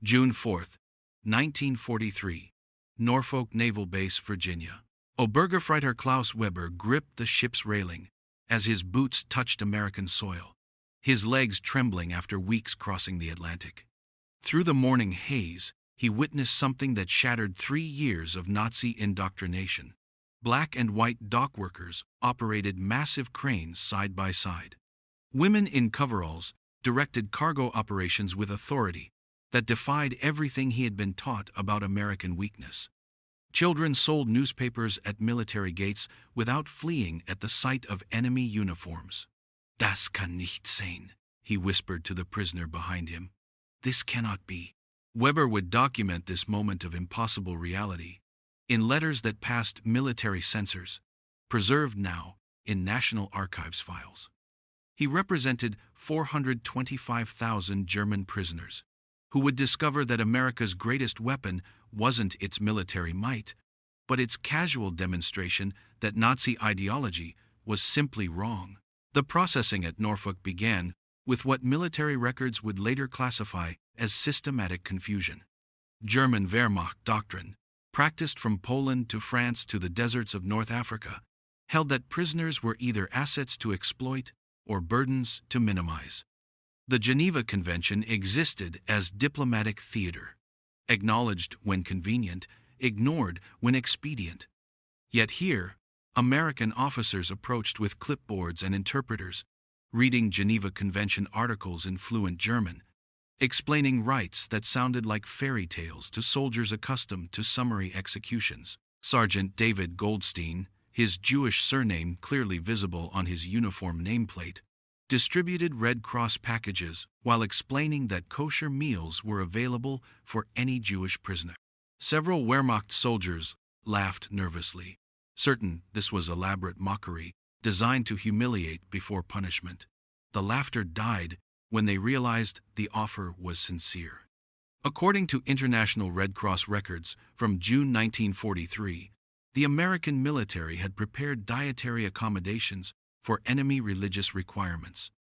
June 4, 1943, Norfolk Naval Base, Virginia. Obergefreiter Klaus Weber gripped the ship's railing as his boots touched American soil, his legs trembling after weeks crossing the Atlantic. Through the morning haze, he witnessed something that shattered 3 years of Nazi indoctrination. Black and white dock workers operated massive cranes side by side. Women in coveralls directed cargo operations with authority that defied everything he had been taught about American weakness. Children sold newspapers at military gates without fleeing at the sight of enemy uniforms. "Das kann nicht sein," he whispered to the prisoner behind him. "This cannot be." Weber would document this moment of impossible reality in letters that passed military censors, preserved now in National Archives files. He represented 425,000 German prisoners, who would discover that America's greatest weapon wasn't its military might, but its casual demonstration that Nazi ideology was simply wrong. The processing at Norfolk began with what military records would later classify as systematic confusion. German Wehrmacht doctrine, practiced from Poland to France to the deserts of North Africa, held that prisoners were either assets to exploit or burdens to minimize. The Geneva Convention existed as diplomatic theater, acknowledged when convenient, ignored when expedient. Yet here, American officers approached with clipboards and interpreters, reading Geneva Convention articles in fluent German, explaining rights that sounded like fairy tales to soldiers accustomed to summary executions. Sergeant David Goldstein, his Jewish surname clearly visible on his uniform nameplate, distributed Red Cross packages while explaining that kosher meals were available for any Jewish prisoner. Several Wehrmacht soldiers laughed nervously, certain this was elaborate mockery designed to humiliate before punishment. The laughter died when they realized the offer was sincere. According to International Red Cross records from June 1943, the American military had prepared dietary accommodations for enemy religious requirements.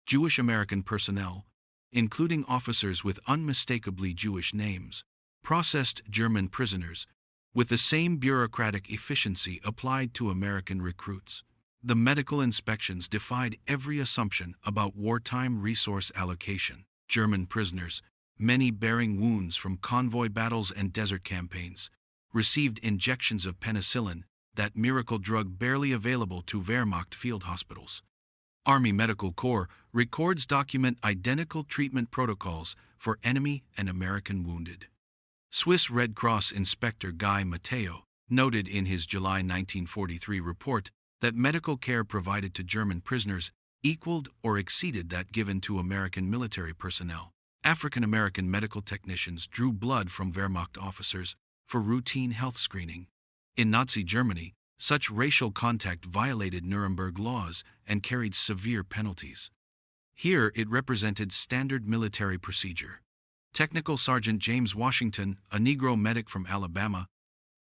Jewish American personnel, including officers with unmistakably Jewish names, processed German prisoners with the same bureaucratic efficiency applied to American recruits. The medical inspections defied every assumption about wartime resource allocation. German prisoners, many bearing wounds from convoy battles and desert campaigns, received injections of penicillin, that miracle drug barely available to Wehrmacht field hospitals. Army Medical Corps records document identical treatment protocols for enemy and American wounded. Swiss Red Cross Inspector Guy Matteo noted in his July 1943 report that medical care provided to German prisoners equaled or exceeded that given to American military personnel. African American medical technicians drew blood from Wehrmacht officers for routine health screening. In Nazi Germany, such racial contact violated Nuremberg laws and carried severe penalties. Here it represented standard military procedure. Technical Sergeant James Washington, a Negro medic from Alabama,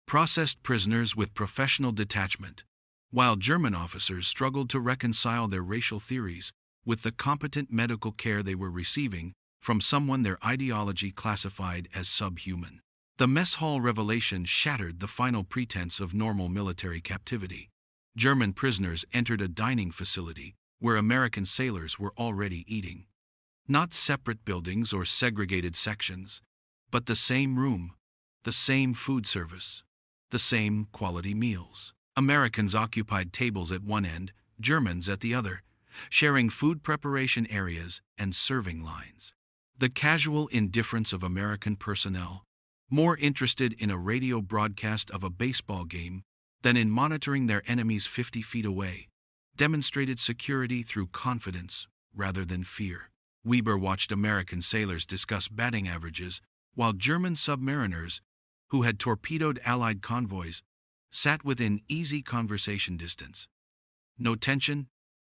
processed prisoners with professional detachment, while German officers struggled to reconcile their racial theories with the competent medical care they were receiving from someone their ideology classified as subhuman. The mess hall revelation shattered the final pretense of normal military captivity. German prisoners entered a dining facility where American sailors were already eating. Not separate buildings or segregated sections, but the same room, the same food service, the same quality meals. Americans occupied tables at one end, Germans at the other, sharing food preparation areas and serving lines. The casual indifference of American personnel, more interested in a radio broadcast of a baseball game than in monitoring their enemies 50 feet away, demonstrated security through confidence rather than fear. Weber watched American sailors discuss batting averages, while German submariners, who had torpedoed Allied convoys, sat within easy conversation distance. No tension,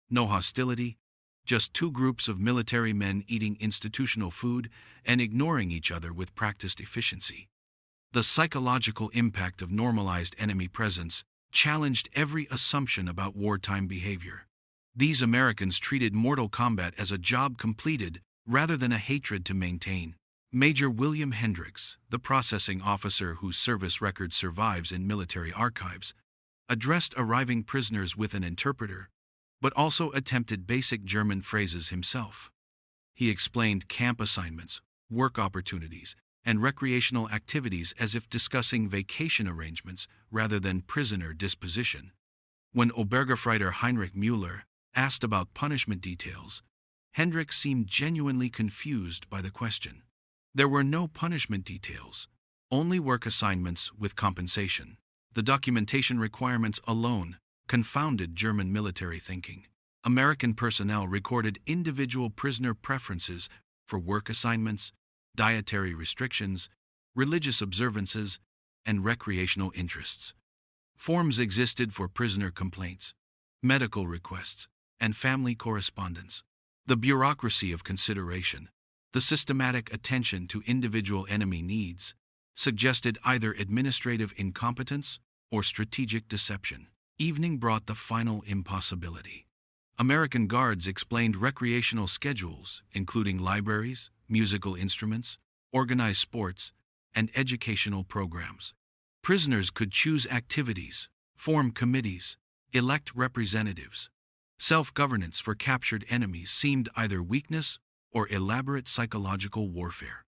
no hostility, just two groups of military men eating institutional food and ignoring each other with practiced efficiency. The psychological impact of normalized enemy presence challenged every assumption about wartime behavior. These Americans treated mortal combat as a job completed rather than a hatred to maintain. Major William Hendricks, the processing officer whose service record survives in military archives, addressed arriving prisoners with an interpreter, but also attempted basic German phrases himself. He explained camp assignments, work opportunities, and recreational activities as if discussing vacation arrangements rather than prisoner disposition. When Obergefreiter Heinrich Müller asked about punishment details, Hendricks seemed genuinely confused by the question. There were no punishment details, only work assignments with compensation. The documentation requirements alone confounded German military thinking. American personnel recorded individual prisoner preferences for work assignments, dietary restrictions, religious observances, and recreational interests. Forms existed for prisoner complaints, medical requests, and family correspondence. The bureaucracy of consideration, the systematic attention to individual enemy needs, suggested either administrative incompetence or strategic deception. Evening brought the final impossibility. American guards explained recreational schedules, including libraries, musical instruments, organized sports, and educational programs. Prisoners could choose activities, form committees, elect representatives. Self-governance for captured enemies seemed either weakness or elaborate psychological warfare.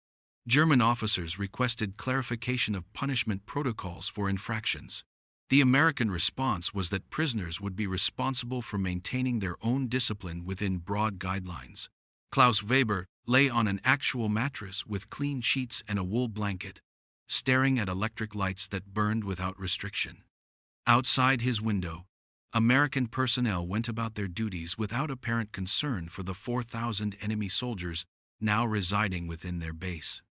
German officers requested clarification of punishment protocols for infractions. The American response was that prisoners would be responsible for maintaining their own discipline within broad guidelines. Klaus Weber lay on an actual mattress with clean sheets and a wool blanket, staring at electric lights that burned without restriction. Outside his window, American personnel went about their duties without apparent concern for the 4,000 enemy soldiers now residing within their base.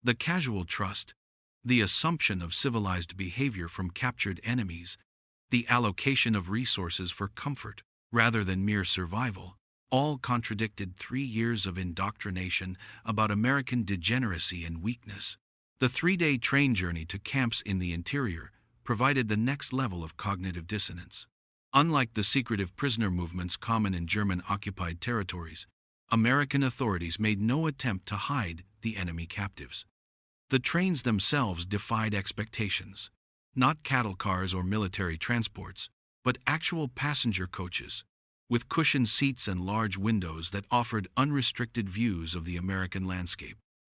The casual trust, the assumption of civilized behavior from captured enemies, the allocation of resources for comfort rather than mere survival, all contradicted 3 years of indoctrination about American degeneracy and weakness. The 3-day train journey to camps in the interior provided the next level of cognitive dissonance. Unlike the secretive prisoner movements common in German-occupied territories, American authorities made no attempt to hide the enemy captives. The trains themselves defied expectations. Not cattle cars or military transports, but actual passenger coaches, with cushioned seats and large windows that offered unrestricted views of the American landscape.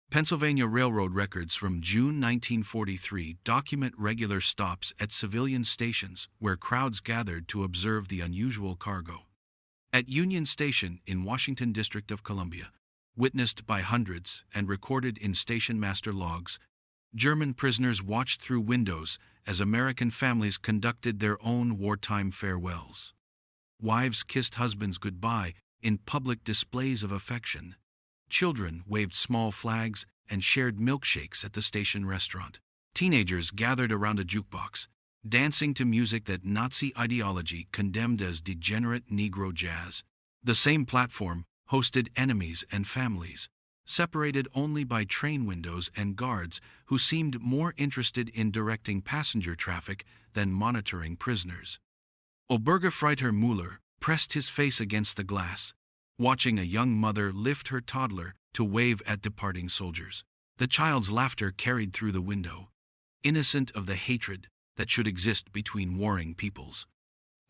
Pennsylvania Railroad records from June 1943 document regular stops at civilian stations where crowds gathered to observe the unusual cargo. At Union Station in Washington District of Columbia, witnessed by hundreds and recorded in station master logs, German prisoners watched through windows as American families conducted their own wartime farewells. Wives kissed husbands goodbye in public displays of affection. Children waved small flags and shared milkshakes at the station restaurant. Teenagers gathered around a jukebox, dancing to music that Nazi ideology condemned as degenerate Negro jazz. The same platform hosted enemies and families, separated only by train windows and guards who seemed more interested in directing passenger traffic than monitoring prisoners. Obergefreiter Müller pressed his face against the glass, watching a young mother lift her toddler to wave at departing soldiers. The child's laughter carried through the window, innocent of the hatred that should exist between warring peoples.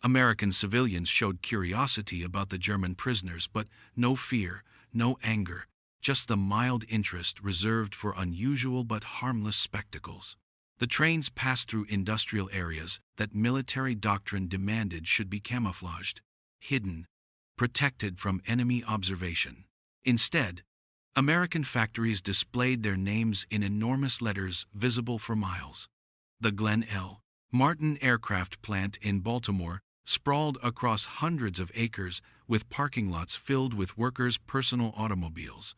American civilians showed curiosity about the German prisoners, but no fear, no anger, just the mild interest reserved for unusual but harmless spectacles. The trains passed through industrial areas that military doctrine demanded should be camouflaged, hidden, protected from enemy observation. Instead, American factories displayed their names in enormous letters visible for miles. The Glenn L. Martin Aircraft Plant in Baltimore sprawled across hundreds of acres with parking lots filled with workers' personal automobiles.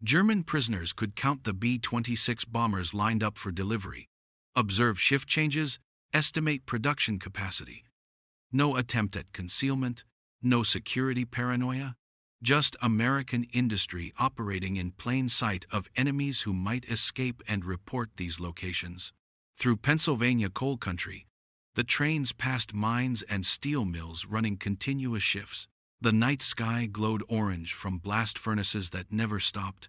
German prisoners could count the B-26 bombers lined up for delivery, observe shift changes, estimate production capacity. No attempt at concealment, no security paranoia, just American industry operating in plain sight of enemies who might escape and report these locations. Through Pennsylvania coal country, the trains passed mines and steel mills running continuous shifts. The night sky glowed orange from blast furnaces that never stopped.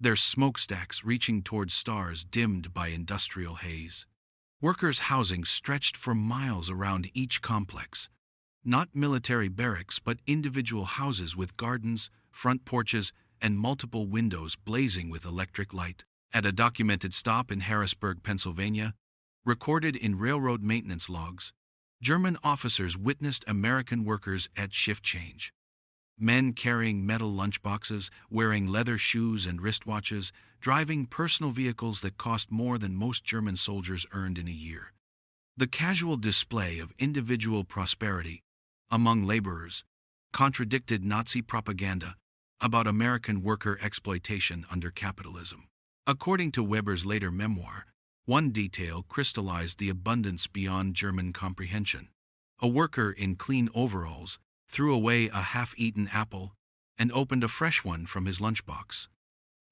their smokestacks reaching towards stars dimmed by industrial haze. Workers' housing stretched for miles around each complex. Not military barracks, but individual houses with gardens, front porches, and multiple windows blazing with electric light. At a documented stop in Harrisburg, Pennsylvania, recorded in railroad maintenance logs, German officers witnessed American workers at shift change. Men carrying metal lunchboxes, wearing leather shoes and wristwatches, driving personal vehicles that cost more than most German soldiers earned in a year. The casual display of individual prosperity among laborers contradicted Nazi propaganda about American worker exploitation under capitalism. According to Weber's later memoir, one detail crystallized the abundance beyond German comprehension. A worker in clean overalls threw away a half-eaten apple and opened a fresh one from his lunchbox.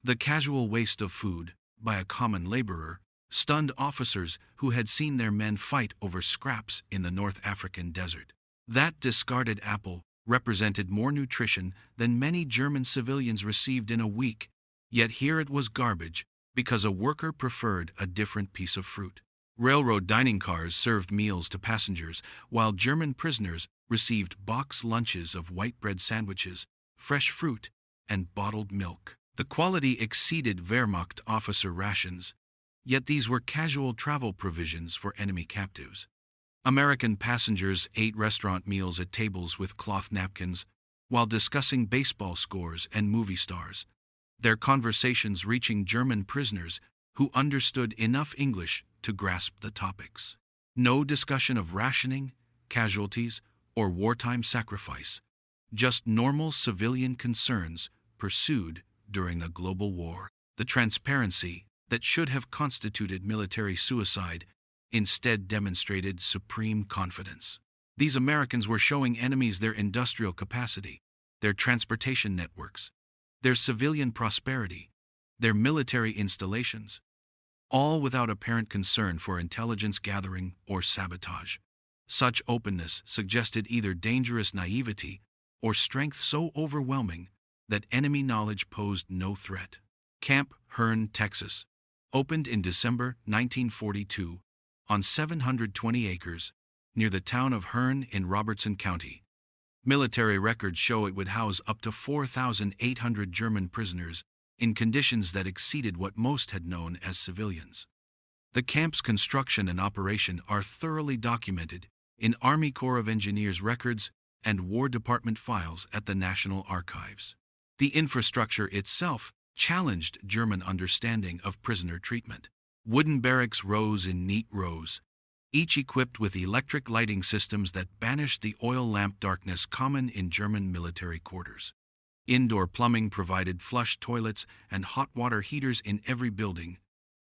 The casual waste of food by a common laborer stunned officers who had seen their men fight over scraps in the North African desert. That discarded apple represented more nutrition than many German civilians received in a week, yet here it was garbage because a worker preferred a different piece of fruit. Railroad dining cars served meals to passengers, while German prisoners received box lunches of white bread sandwiches, fresh fruit, and bottled milk. The quality exceeded Wehrmacht officer rations, yet these were casual travel provisions for enemy captives. American passengers ate restaurant meals at tables with cloth napkins while discussing baseball scores and movie stars, their conversations reaching German prisoners who understood enough English to grasp the topics. No discussion of rationing, casualties, or wartime sacrifice, just normal civilian concerns pursued during a global war. The transparency that should have constituted military suicide instead demonstrated supreme confidence. These Americans were showing enemies their industrial capacity, their transportation networks, their civilian prosperity, their military installations, all without apparent concern for intelligence gathering or sabotage. Such openness suggested either dangerous naivety or strength so overwhelming that enemy knowledge posed no threat. Camp Hearne, Texas, opened in December 1942 on 720 acres near the town of Hearne in Robertson County. Military records show it would house up to 4,800 German prisoners in conditions that exceeded what most had known as civilians. The camp's construction and operation are thoroughly documented in Army Corps of Engineers records and War Department files at the National Archives. The infrastructure itself challenged German understanding of prisoner treatment. Wooden barracks rose in neat rows, each equipped with electric lighting systems that banished the oil lamp darkness common in German military quarters. Indoor plumbing provided flush toilets and hot water heaters in every building,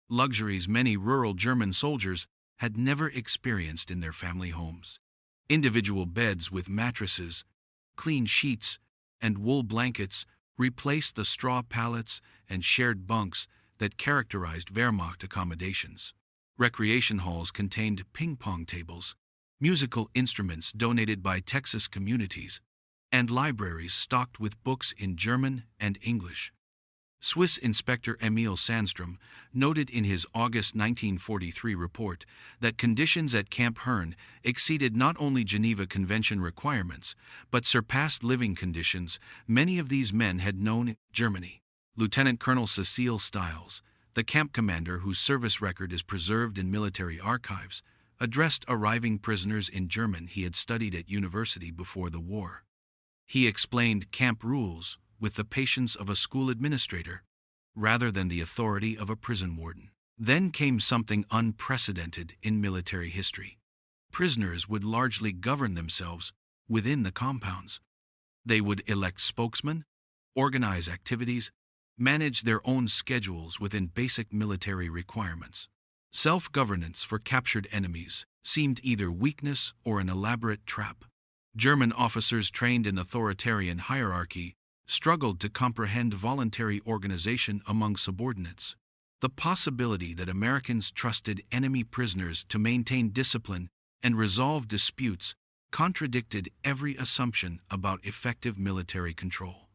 luxuries many rural German soldiers had never experienced in their family homes. Individual beds with mattresses, clean sheets, and wool blankets replaced the straw pallets and shared bunks that characterized Wehrmacht accommodations. Recreation halls contained ping-pong tables, musical instruments donated by Texas communities, and libraries stocked with books in German and English. Swiss Inspector Emil Sandstrom noted in his August 1943 report that conditions at Camp Hearne exceeded not only Geneva Convention requirements, but surpassed living conditions many of these men had known in Germany. Lieutenant Colonel Cecile Stiles, the camp commander whose service record is preserved in military archives, addressed arriving prisoners in German he had studied at university before the war. He explained camp rules with the patience of a school administrator, rather than the authority of a prison warden. Then came something unprecedented in military history. Prisoners would largely govern themselves within the compounds. They would elect spokesmen, organize activities, manage their own schedules within basic military requirements. Self-governance for captured enemies seemed either weakness or an elaborate trap. German officers trained in authoritarian hierarchy struggled to comprehend voluntary organization among subordinates. The possibility that Americans trusted enemy prisoners to maintain discipline and resolve disputes contradicted every assumption about effective military control.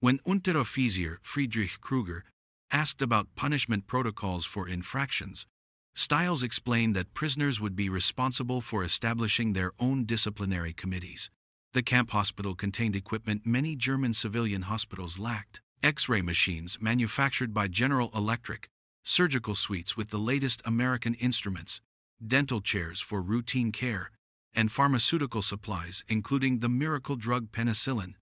When Unteroffizier Friedrich Kruger Asked about punishment protocols for infractions, Stiles explained that prisoners would be responsible for establishing their own disciplinary committees. The camp hospital contained equipment many German civilian hospitals lacked: X-ray machines manufactured by General Electric, surgical suites with the latest American instruments, dental chairs for routine care, and pharmaceutical supplies including the miracle drug penicillin.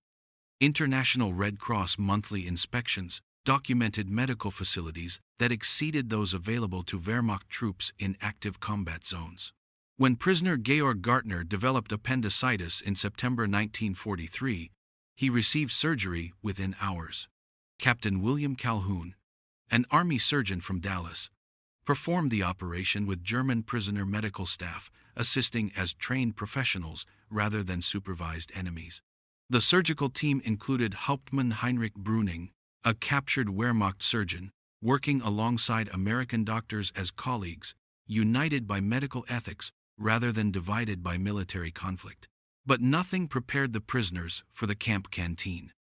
International Red Cross monthly inspections documented medical facilities that exceeded those available to Wehrmacht troops in active combat zones. When prisoner Georg Gartner developed appendicitis in September 1943, he received surgery within hours. Captain William Calhoun, an Army surgeon from Dallas, performed the operation with German prisoner medical staff, assisting as trained professionals rather than supervised enemies. The surgical team included Hauptmann Heinrich Brüning, a captured Wehrmacht surgeon, working alongside American doctors as colleagues, united by medical ethics rather than divided by military conflict. But nothing prepared the prisoners for the camp canteen,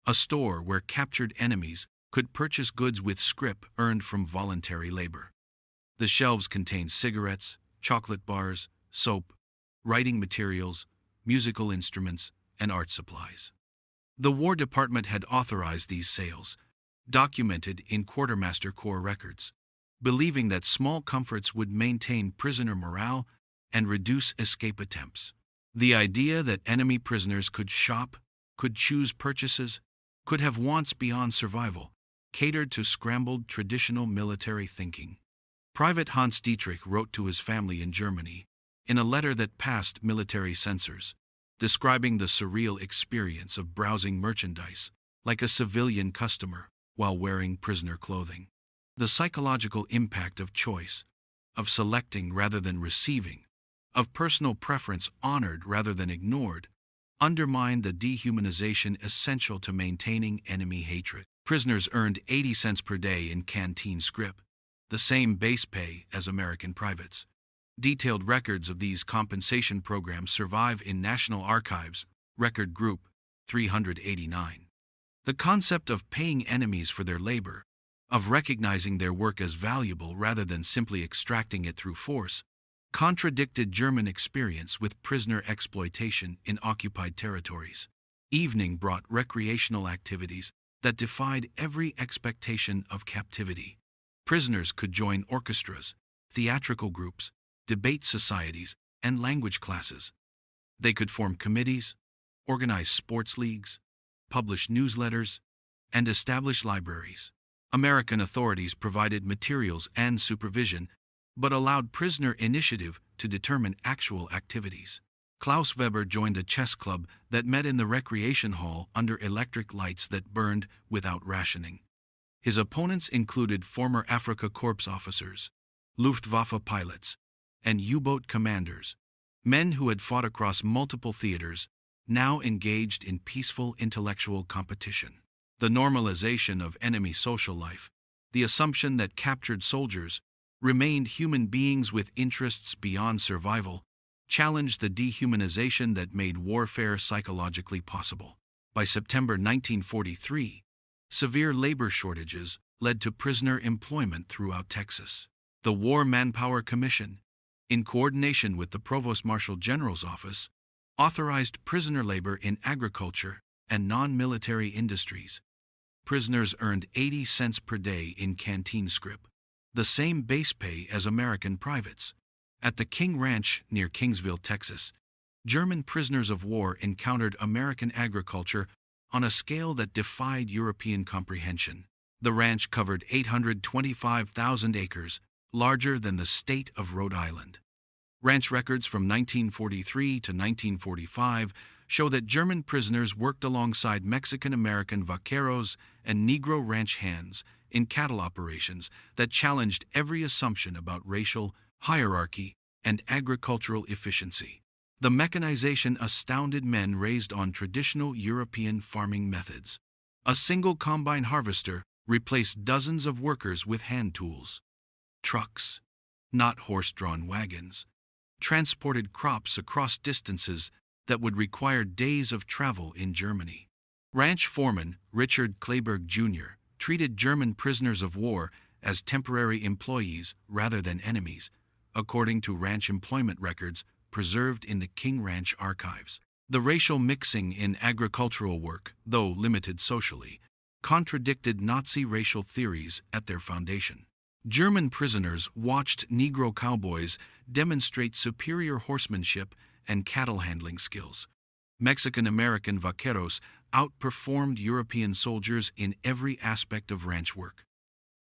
a store where captured enemies could purchase goods with scrip earned from voluntary labor. The shelves contained cigarettes, chocolate bars, soap, writing materials, musical instruments, and art supplies. The War Department had authorized these sales, documented in Quartermaster Corps records, believing that small comforts would maintain prisoner morale and reduce escape attempts. The idea that enemy prisoners could shop, could choose purchases, could have wants beyond survival, catered to scrambled traditional military thinking. Private Hans Dietrich wrote to his family in Germany, in a letter that passed military censors, describing the surreal experience of browsing merchandise like a civilian customer while wearing prisoner clothing. The psychological impact of choice, of selecting rather than receiving, of personal preference honored rather than ignored, undermined the dehumanization essential to maintaining enemy hatred. Prisoners earned 80 cents per day in canteen scrip, the same base pay as American privates. Detailed records of these compensation programs survive in National Archives, Record Group 389. The concept of paying enemies for their labor, of recognizing their work as valuable rather than simply extracting it through force, contradicted German experience with prisoner exploitation in occupied territories. Evening brought recreational activities that defied every expectation of captivity. Prisoners could join orchestras, theatrical groups, debate societies, and language classes. They could form committees, organize sports leagues, publish newsletters, and establish libraries. American authorities provided materials and supervision, but allowed prisoner initiative to determine actual activities. Klaus Weber joined a chess club that met in the recreation hall under electric lights that burned without rationing. His opponents included former Afrika Korps officers, Luftwaffe pilots, and U-boat commanders, men who had fought across multiple theaters, now engaged in peaceful intellectual competition. The normalization of enemy social life, the assumption that captured soldiers remained human beings with interests beyond survival, challenged the dehumanization that made warfare psychologically possible. By September 1943, severe labor shortages led to prisoner employment throughout Texas. The War Manpower Commission, in coordination with the Provost Marshal General's office, authorized prisoner labor in agriculture and non-military industries. Prisoners earned 80 cents per day in canteen scrip, the same base pay as American privates. At the King Ranch near Kingsville, Texas, German prisoners of war encountered American agriculture on a scale that defied European comprehension. The ranch covered 825,000 acres, larger than the state of Rhode Island. Ranch records from 1943 to 1945 show that German prisoners worked alongside Mexican-American vaqueros and Negro ranch hands in cattle operations that challenged every assumption about racial hierarchy and agricultural efficiency. The mechanization astounded men raised on traditional European farming methods. A single combine harvester replaced dozens of workers with hand tools. Trucks, not horse-drawn wagons, transported crops across distances that would require days of travel in Germany. Ranch foreman Richard Kleberg Jr., treated German prisoners of war as temporary employees rather than enemies, according to ranch employment records preserved in the King Ranch archives. The racial mixing in agricultural work, though limited socially, contradicted Nazi racial theories at their foundation. German prisoners watched Negro cowboys demonstrate superior horsemanship and cattle handling skills. Mexican-American vaqueros outperformed European soldiers in every aspect of ranch work.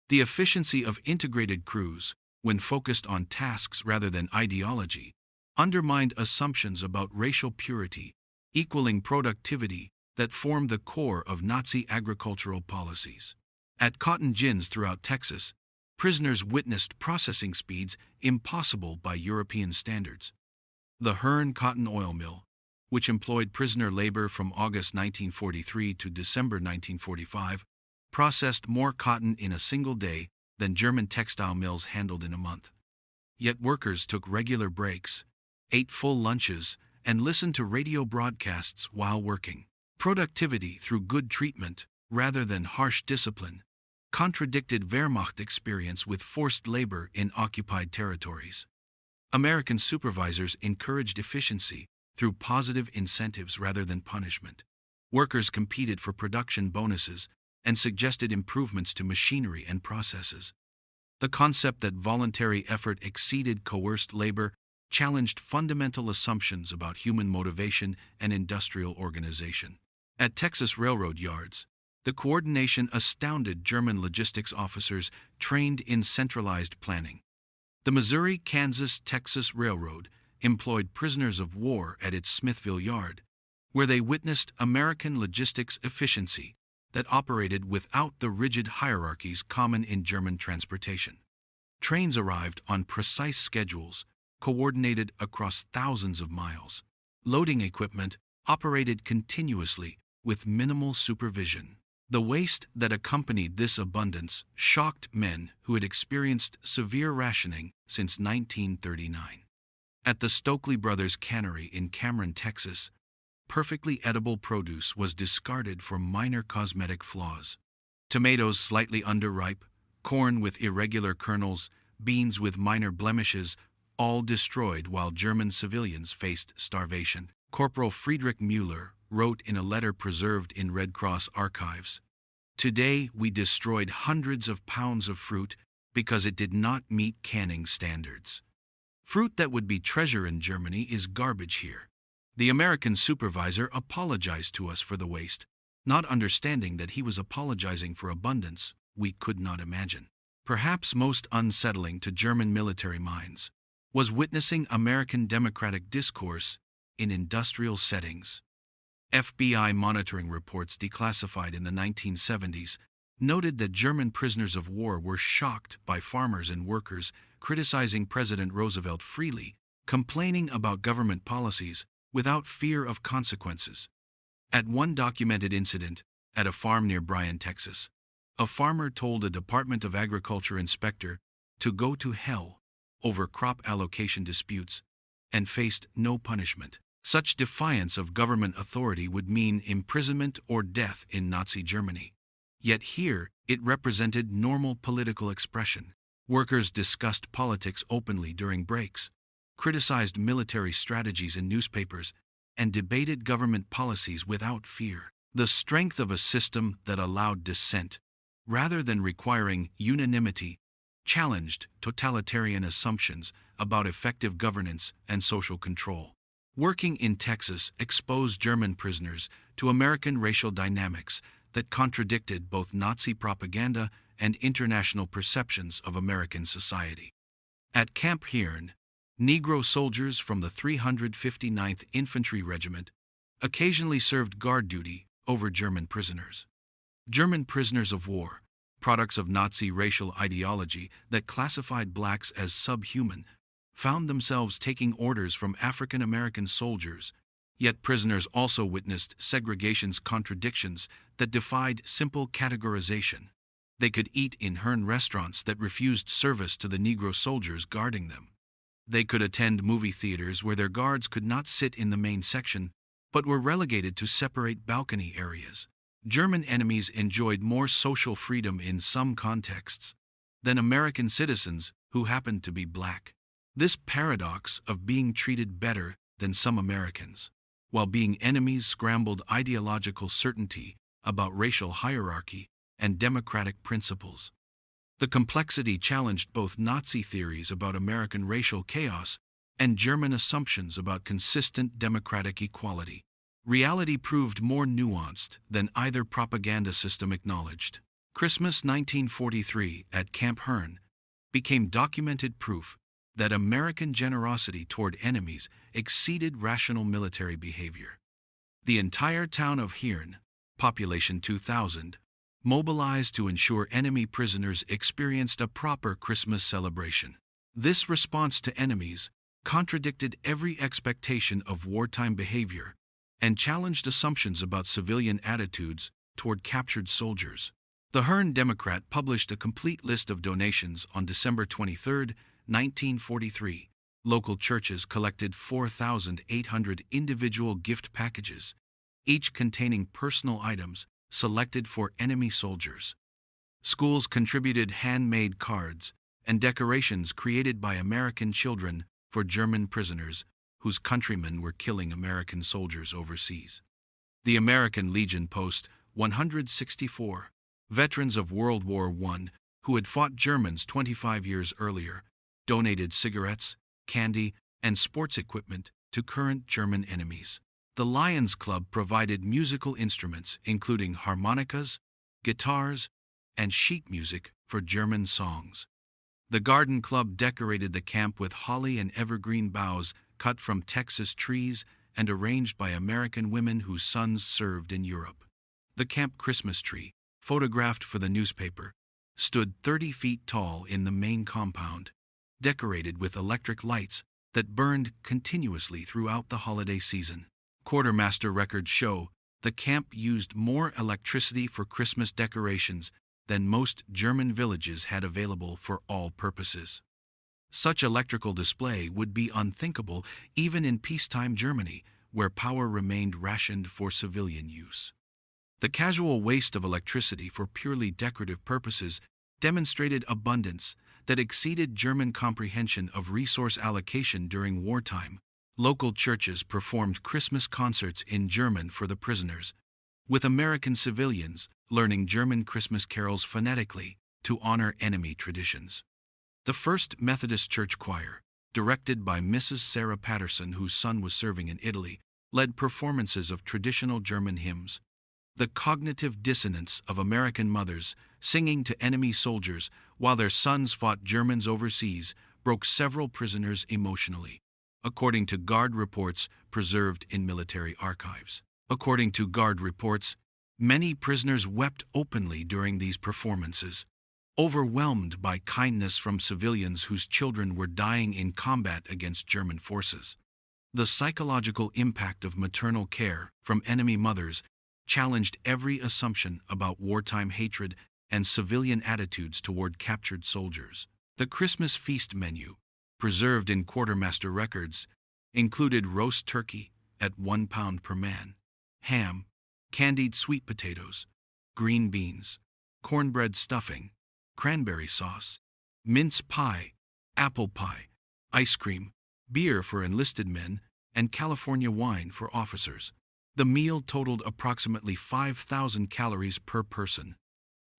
The efficiency of integrated crews, when focused on tasks rather than ideology, undermined assumptions about racial purity, equaling productivity that formed the core of Nazi agricultural policies. At cotton gins throughout Texas, prisoners witnessed processing speeds impossible by European standards. The Hearn Cotton Oil Mill, which employed prisoner labor from August 1943 to December 1945, processed more cotton in a single day than German textile mills handled in a month. Yet workers took regular breaks, ate full lunches, and listened to radio broadcasts while working. Productivity through good treatment, rather than harsh discipline, contradicted Wehrmacht experience with forced labor in occupied territories. American supervisors encouraged efficiency through positive incentives rather than punishment. Workers competed for production bonuses and suggested improvements to machinery and processes. The concept that voluntary effort exceeded coerced labor challenged fundamental assumptions about human motivation and industrial organization. At Texas railroad yards, the coordination astounded German logistics officers trained in centralized planning. The Missouri-Kansas-Texas Railroad employed prisoners of war at its Smithville Yard, where they witnessed American logistics efficiency that operated without the rigid hierarchies common in German transportation. Trains arrived on precise schedules, coordinated across thousands of miles. Loading equipment operated continuously with minimal supervision. The waste that accompanied this abundance shocked men who had experienced severe rationing since 1939. At the Stokely Brothers Cannery in Cameron, Texas, perfectly edible produce was discarded for minor cosmetic flaws. Tomatoes slightly underripe, corn with irregular kernels, beans with minor blemishes, all destroyed while German civilians faced starvation. Corporal Friedrich Müller wrote in a letter preserved in Red Cross archives, "Today we destroyed hundreds of pounds of fruit because it did not meet canning standards. Fruit that would be treasure in Germany is garbage here." The American supervisor apologized to us for the waste, not understanding that he was apologizing for abundance we could not imagine. Perhaps most unsettling to German military minds was witnessing American democratic discourse in industrial settings. FBI monitoring reports declassified in the 1970s noted that German prisoners of war were shocked by farmers and workers criticizing President Roosevelt freely, complaining about government policies without fear of consequences. At one documented incident, at a farm near Bryan, Texas, a farmer told a Department of Agriculture inspector to go to hell over crop allocation disputes and faced no punishment. Such defiance of government authority would mean imprisonment or death in Nazi Germany. Yet here, it represented normal political expression. Workers discussed politics openly during breaks, criticized military strategies in newspapers, and debated government policies without fear. The strength of a system that allowed dissent, rather than requiring unanimity, challenged totalitarian assumptions about effective governance and social control. Working in Texas exposed German prisoners to American racial dynamics that contradicted both Nazi propaganda and international perceptions of American society. At Camp Hearn, Negro soldiers from the 359th Infantry Regiment occasionally served guard duty over German prisoners. German prisoners of war, products of Nazi racial ideology that classified blacks as subhuman, found themselves taking orders from African American soldiers, yet prisoners also witnessed segregation's contradictions that defied simple categorization. They could eat in Hearn restaurants that refused service to the Negro soldiers guarding them. They could attend movie theaters where their guards could not sit in the main section, but were relegated to separate balcony areas. German enemies enjoyed more social freedom in some contexts than American citizens who happened to be black. This paradox of being treated better than some Americans, while being enemies, scrambled ideological certainty about racial hierarchy and democratic principles. The complexity challenged both Nazi theories about American racial chaos and German assumptions about consistent democratic equality. Reality proved more nuanced than either propaganda system acknowledged. Christmas 1943 at Camp Herne became documented proof that American generosity toward enemies exceeded rational military behavior. The entire town of Herne, population 2,000, mobilized to ensure enemy prisoners experienced a proper Christmas celebration. This response to enemies contradicted every expectation of wartime behavior and challenged assumptions about civilian attitudes toward captured soldiers. The Herne Democrat published a complete list of donations on December 23, 1943. Local churches collected 4,800 individual gift packages, each containing personal items selected for enemy soldiers. Schools contributed handmade cards and decorations created by American children for German prisoners whose countrymen were killing American soldiers overseas. The American Legion Post 164, veterans of World War I who had fought Germans 25 years earlier, donated cigarettes, candy, and sports equipment to current German enemies. The Lions Club provided musical instruments including harmonicas, guitars, and sheet music for German songs. The Garden Club decorated the camp with holly and evergreen boughs cut from Texas trees and arranged by American women whose sons served in Europe. The camp Christmas tree, photographed for the newspaper, stood 30 feet tall in the main compound, decorated with electric lights that burned continuously throughout the holiday season. Quartermaster records show the camp used more electricity for Christmas decorations than most German villages had available for all purposes. Such electrical display would be unthinkable even in peacetime Germany, where power remained rationed for civilian use. The casual waste of electricity for purely decorative purposes demonstrated abundance that exceeded German comprehension of resource allocation during wartime. Local churches performed Christmas concerts in German for the prisoners, with American civilians learning German Christmas carols phonetically to honor enemy traditions. The First Methodist Church Choir, directed by Mrs. Sarah Patterson, whose son was serving in Italy, led performances of traditional German hymns. The cognitive dissonance of American mothers singing to enemy soldiers while their sons fought Germans overseas broke several prisoners emotionally, according to Guard reports preserved in military archives. According to Guard reports, many prisoners wept openly during these performances, overwhelmed by kindness from civilians whose children were dying in combat against German forces. The psychological impact of maternal care from enemy mothers challenged every assumption about wartime hatred and civilian attitudes toward captured soldiers. The Christmas feast menu, preserved in quartermaster records, included roast turkey at £1 per man, ham, candied sweet potatoes, green beans, cornbread stuffing, cranberry sauce, mince pie, apple pie, ice cream, beer for enlisted men, and California wine for officers. The meal totaled approximately 5,000 calories per person.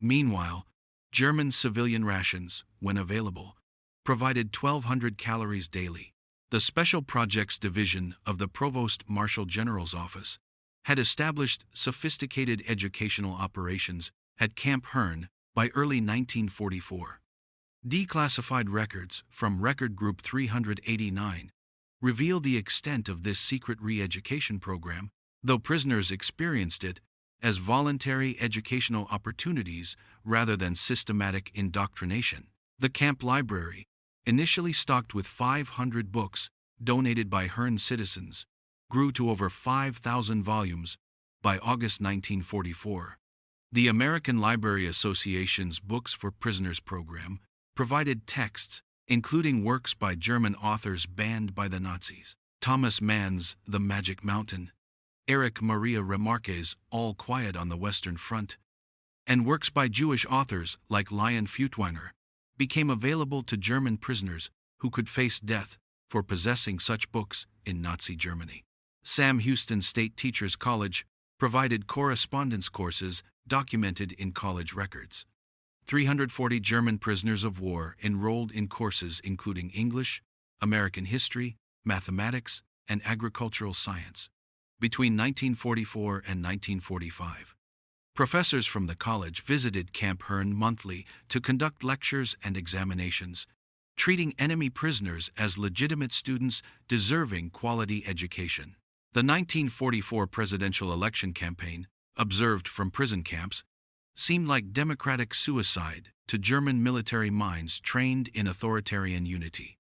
Meanwhile, German civilian rations, when available, provided 1,200 calories daily. The Special Projects Division of the Provost Marshal General's Office had established sophisticated educational operations at Camp Herne by early 1944. Declassified records from Record Group 389 reveal the extent of this secret re-education program, though prisoners experienced it as voluntary educational opportunities rather than systematic indoctrination. The camp library, initially stocked with 500 books donated by Herne citizens, grew to over 5,000 volumes by August 1944. The American Library Association's Books for Prisoners program provided texts, including works by German authors banned by the Nazis. Thomas Mann's The Magic Mountain, Erich Maria Remarque's All Quiet on the Western Front, and works by Jewish authors like Lion Feuchtwanger became available to German prisoners who could face death for possessing such books in Nazi Germany. Sam Houston State Teachers College provided correspondence courses documented in college records. 340 German prisoners of war enrolled in courses including English, American history, mathematics, and agricultural science between 1944 and 1945. Professors from the college visited Camp Hearn monthly to conduct lectures and examinations, treating enemy prisoners as legitimate students deserving quality education. The 1944 presidential election campaign, observed from prison camps, seemed like democratic suicide to German military minds trained in authoritarian unity.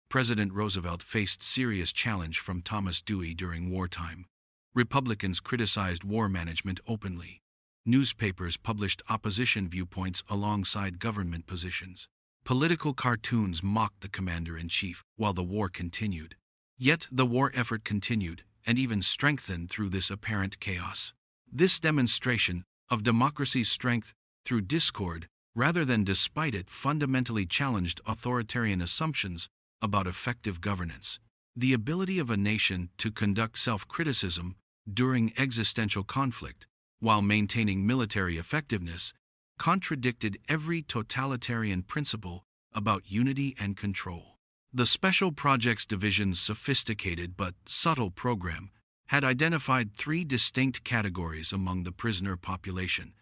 President Roosevelt faced serious challenge from Thomas Dewey during wartime. Republicans criticized war management openly. Newspapers published opposition viewpoints alongside government positions. Political cartoons mocked the commander-in-chief while the war continued. Yet the war effort continued, and even strengthened through this apparent chaos. This demonstration of democracy's strength through discord, rather than despite it, fundamentally challenged authoritarian assumptions about effective governance. The ability of a nation to conduct self-criticism during existential conflict, while maintaining military effectiveness, contradicted every totalitarian principle about unity and control. The Special Projects Division's sophisticated but subtle program had identified three distinct categories among the prisoner population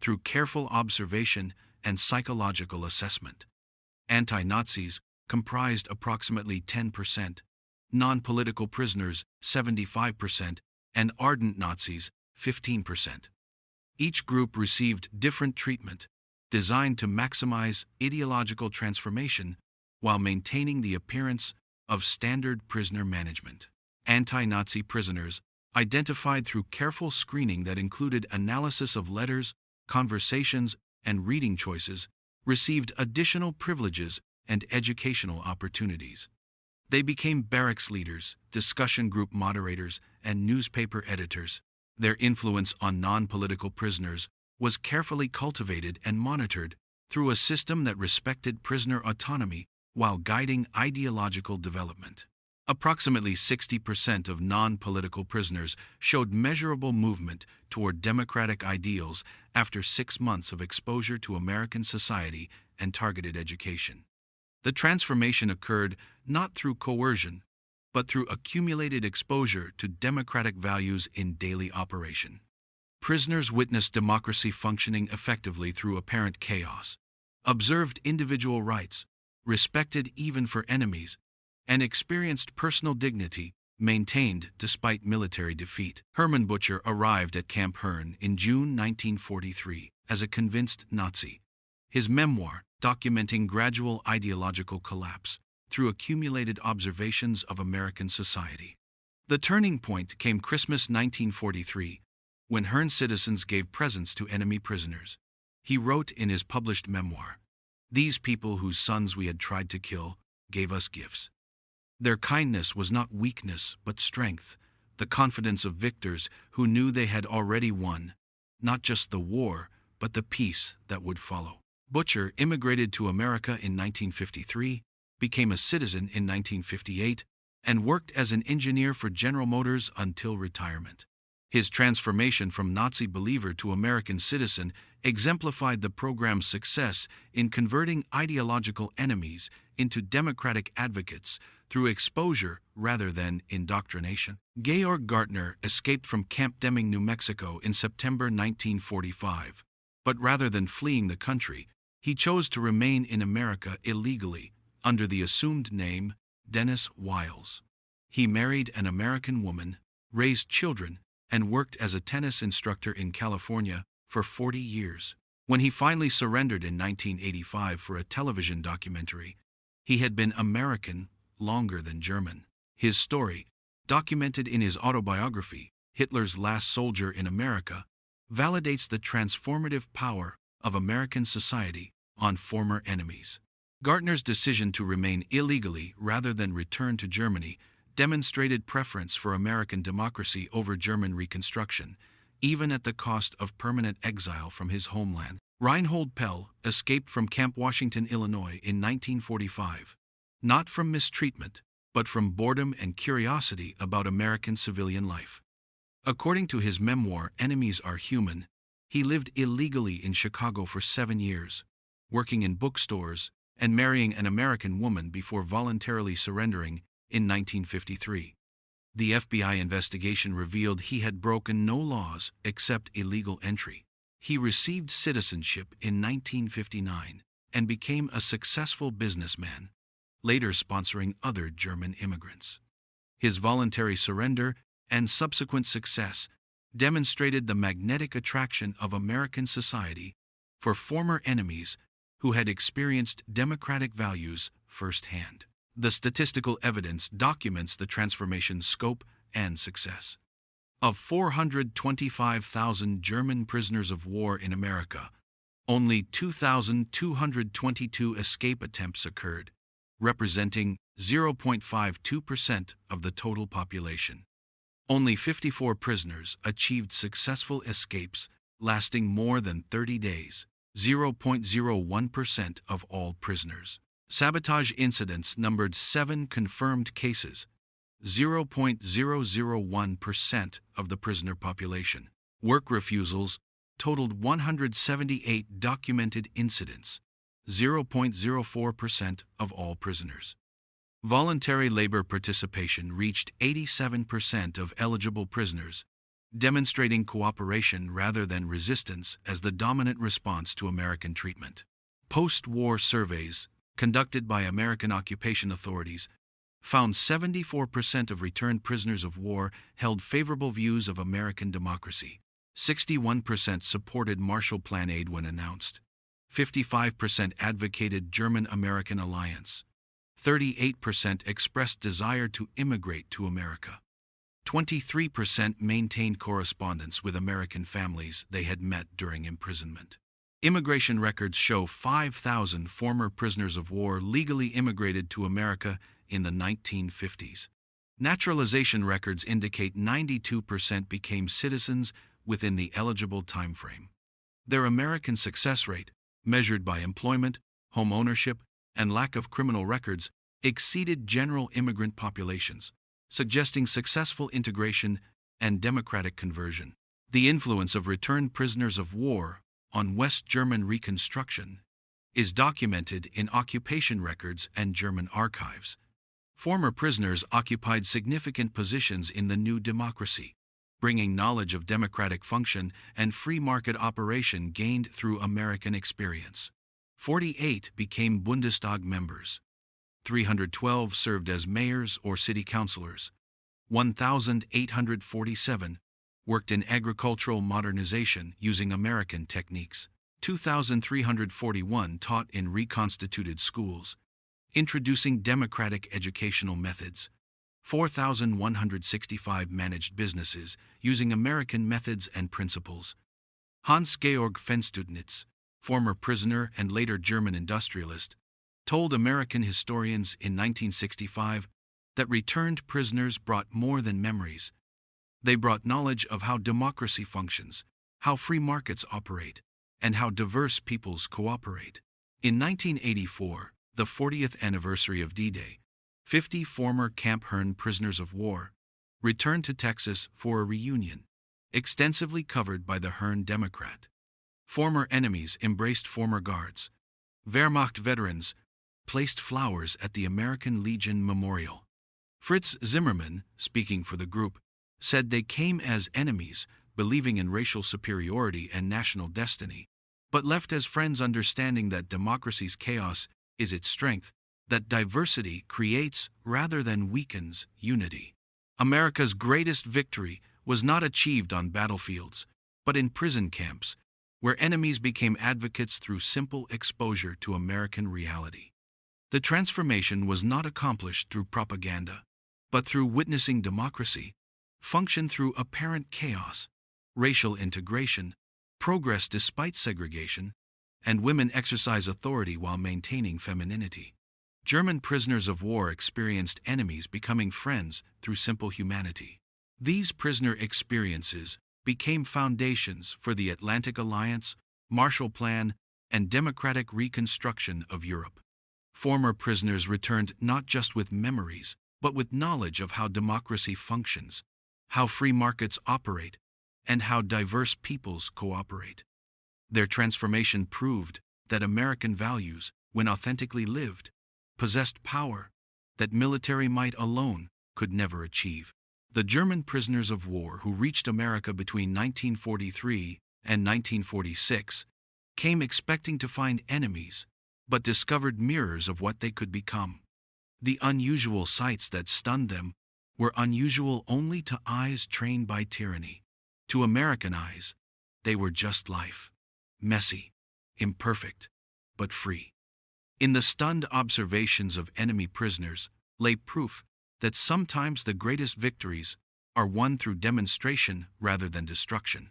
through careful observation and psychological assessment. Anti-Nazis comprised approximately 10%, non-political prisoners 75%, and ardent Nazis 15%. Each group received different treatment, designed to maximize ideological transformation while maintaining the appearance of standard prisoner management. Anti-Nazi prisoners, identified through careful screening that included analysis of letters, conversations, and reading choices, received additional privileges and educational opportunities. They became barracks leaders, discussion group moderators, and newspaper editors. Their influence on non-political prisoners was carefully cultivated and monitored through a system that respected prisoner autonomy while guiding ideological development. Approximately 60% of non-political prisoners showed measurable movement toward democratic ideals after 6 months of exposure to American society and targeted education. The transformation occurred not through coercion, but through accumulated exposure to democratic values in daily operation. Prisoners witnessed democracy functioning effectively through apparent chaos, observed individual rights, respected even for enemies, and experienced personal dignity maintained despite military defeat. Hermann Butcher arrived at Camp Hearn in June 1943 as a convinced Nazi. His memoir, documenting gradual ideological collapse through accumulated observations of American society. The turning point came Christmas 1943, when Hearn citizens gave presents to enemy prisoners. He wrote in his published memoir, "These people whose sons we had tried to kill gave us gifts. Their kindness was not weakness but strength, the confidence of victors who knew they had already won, not just the war, but the peace that would follow." Butcher immigrated to America in 1953, became a citizen in 1958, and worked as an engineer for General Motors until retirement. His transformation from Nazi believer to American citizen exemplified the program's success in converting ideological enemies into democratic advocates through exposure rather than indoctrination. Georg Gartner escaped from Camp Deming, New Mexico in September 1945, but rather than fleeing the country, he chose to remain in America illegally under the assumed name Dennis Wiles. He married an American woman, raised children, and worked as a tennis instructor in California for 40 years. When he finally surrendered in 1985 for a television documentary, he had been American longer than German. His story, documented in his autobiography, Hitler's Last Soldier in America, validates the transformative power of American society on former enemies. Gartner's decision to remain illegally rather than return to Germany demonstrated preference for American democracy over German Reconstruction, even at the cost of permanent exile from his homeland. Reinhold Pell escaped from Camp Washington, Illinois in 1945, not from mistreatment, but from boredom and curiosity about American civilian life. According to his memoir, Enemies Are Human, he lived illegally in Chicago for 7 years, working in bookstores and marrying an American woman before voluntarily surrendering in 1953. The FBI investigation revealed he had broken no laws except illegal entry. He received citizenship in 1959 and became a successful businessman, later sponsoring other German immigrants. His voluntary surrender and subsequent success demonstrated the magnetic attraction of American society for former enemies who had experienced democratic values firsthand. The statistical evidence documents the transformation's scope and success. Of 425,000 German prisoners of war in America, only 2,222 escape attempts occurred, representing 0.52% of the total population. Only 54 prisoners achieved successful escapes lasting more than 30 days, 0.01% of all prisoners. Sabotage incidents numbered 7 confirmed cases, 0.001% of the prisoner population. Work refusals totaled 178 documented incidents, 0.04% of all prisoners. Voluntary labor participation reached 87% of eligible prisoners, demonstrating cooperation rather than resistance as the dominant response to American treatment. Post-war surveys conducted by American occupation authorities found 74% of returned prisoners of war held favorable views of American democracy. 61% supported Marshall Plan aid when announced. 55% advocated German-American alliance. 38% expressed desire to immigrate to America. 23% maintained correspondence with American families they had met during imprisonment. Immigration records show 5,000 former prisoners of war legally immigrated to America in the 1950s. Naturalization records indicate 92% became citizens within the eligible timeframe. Their American success rate, measured by employment, home ownership, and lack of criminal records, exceeded general immigrant populations, suggesting successful integration and democratic conversion. The influence of returned prisoners of war on West German Reconstruction is documented in occupation records and German archives. Former prisoners occupied significant positions in the new democracy, bringing knowledge of democratic function and free market operation gained through American experience. 48 became Bundestag members. 312 served as mayors or city councilors. 1,847 worked in agricultural modernization using American techniques. 2,341 taught in reconstituted schools, introducing democratic educational methods. 4,165 managed businesses using American methods and principles. Hans-Georg Fenstudnitz, former prisoner and later German industrialist, told American historians in 1965 that returned prisoners brought more than memories. They brought knowledge of how democracy functions, how free markets operate, and how diverse peoples cooperate. In 1984, the 40th anniversary of D-Day, 50 former Camp Hearn prisoners of war returned to Texas for a reunion, extensively covered by the Hearn Democrat. Former enemies embraced former guards. Wehrmacht veterans placed flowers at the American Legion Memorial. Fritz Zimmermann, speaking for the group, said they came as enemies, believing in racial superiority and national destiny, but left as friends understanding that democracy's chaos is its strength, that diversity creates rather than weakens unity. America's greatest victory was not achieved on battlefields, but in prison camps, where enemies became advocates through simple exposure to American reality. The transformation was not accomplished through propaganda, but through witnessing democracy function through apparent chaos, racial integration, progress despite segregation, and women exercise authority while maintaining femininity. German prisoners of war experienced enemies becoming friends through simple humanity. These prisoner experiences became foundations for the Atlantic Alliance, Marshall Plan, and democratic reconstruction of Europe. Former prisoners returned not just with memories, but with knowledge of how democracy functions, how free markets operate, and how diverse peoples cooperate. Their transformation proved that American values, when authentically lived, possessed power that military might alone could never achieve. The German prisoners of war who reached America between 1943 and 1946 came expecting to find enemies, but discovered mirrors of what they could become. The unusual sights that stunned them were unusual only to eyes trained by tyranny. To American eyes, they were just life. Messy, imperfect, but free. In the stunned observations of enemy prisoners lay proof that sometimes the greatest victories are won through demonstration rather than destruction,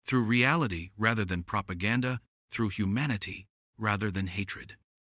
through reality rather than propaganda, through humanity rather than hatred.